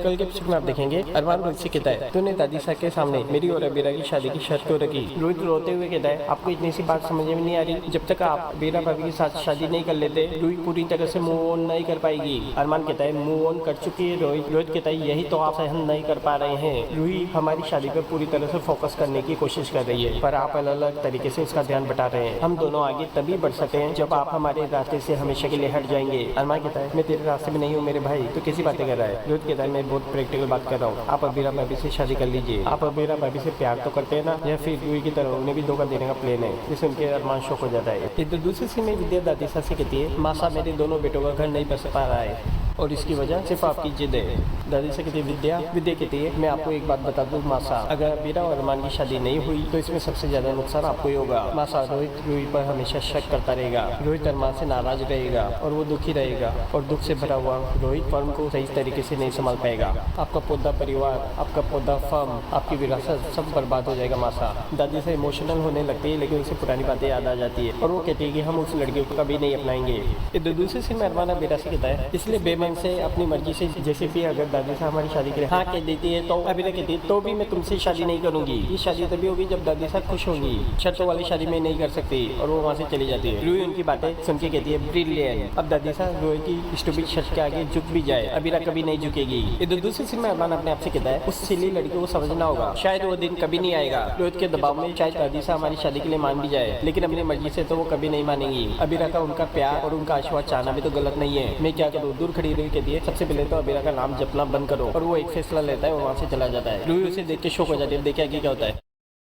कल के एपिसोड में आप देखेंगे अरमान रोहित से कहता है तूने दादी साहब के सामने मेरी और अबीरा की शादी की शर्त क्यों रखी। रोहित रोते हुए कहता है आपको इतनी सी बात समझ में नहीं आ रही, जब तक आप अबीरा भाभी के साथ शादी नहीं कर लेते रूही पूरी तरह से मूव ऑन नहीं कर पाएगी। अरमान कहता है मूव ऑन कर चुकी है रोहित। रोहित कहता है यही तो आप सहन नहीं कर पा रहे हैं। रूही हमारी शादी पर पूरी तरह से फोकस करने की कोशिश कर रही है, पर आप अलग अलग तरीके से उसका ध्यान बटा रहे हैं। हम दोनों आगे तभी बढ़ सकते हैं जब आप हमारे रास्ते से हमेशा के लिए हट जाएंगे। अरमान कहता है मैं तेरे रास्ते में नहीं हूँ मेरे भाई, तो कैसी बातें कर रहा है। रोहित कहता है मैं बहुत प्रैक्टिकल बात कर रहा हूँ, आप अबीरा भाभी से शादी कर लीजिए। आप अबीरा भाभी से प्यार तो करते हैं ना, या फिर रूही की तरह उन्हें भी धोखा देने का प्लान है। जिससे उनके अरमान शौक हो जाता है। इधर दूसरी सीन में विद्या दादी साहब से कहती है माँ साहब मेरे दोनों बेटों का घर नहीं बस पा रहा है और इसकी वजह सिर्फ आपकी जिद है। दादी से कहती है विद्या कहती है मैं आपको एक बात बता दूं माँ साहब, अगर अबीरा और अरमान की शादी नहीं हुई तो इसमें सबसे ज्यादा नुकसान आपको ही होगा। माँ साहब रोहित रूही पर हमेशा शक करता रहेगा, रोहित अरमान से नाराज रहेगा और वो दुखी रहेगा और दुख से भरा हुआ रोहित फर्म को सही तरीके से नहीं संभाल पाएगा। आपका पौधा परिवार, आपका पौधा फर्म, आपकी विरासत सब बर्बाद हो जाएगा। माँ साहब दादी से इमोशनल होने लगती है, लेकिन उसे पुरानी बातें याद आ जाती है और वो कहती है कि हम उस लड़के को कभी नहीं अपनाएंगे। इधर दूसरे सीन में अरमान अबीरा से कहता है इसलिए बेमन से अपनी मर्जी से जैसे भी अगर दादी साहब हमारी शादी के लिए हाँ कह देती है तो अबीरा कहती है तो भी मैं तुमसे शादी नहीं करूंगी। ये शादी तभी होगी जब दादी साहब खुश होंगी, शर्तों वाली शादी में नहीं कर सकती और वो वहाँ से चली जाती है। रूही उनकी बातें सुन के कहती है ब्रिलियंट। अब दादी साहब रोहित की स्टूपिड शर्त के आगे झुक भी जाए अबीरा कभी नहीं झुकेगी। इधर दूसरी सीन में अरमान अपने आप से कहता है उस सिली लड़की को समझना होगा, शायद वो दिन कभी नहीं आएगा। रोहित के दबाव में शायद दादी साहब हमारी शादी के लिए मान भी जाए, लेकिन अपनी मर्जी से तो वो कभी नहीं मानेंगी। अबीरा का उनका प्यार और उनका आशीर्वाद चाहना भी तो गलत नहीं है। मैं क्या करूँ, दूर खड़ी रही कहती है सबसे पहले तो अबीरा का नाम जपना बंद करो, और वो एक फैसला लेता है और वहाँ से चला जाता है। रूही उसे देख के शौक हो जाती है, देखिए आगे क्या होता है।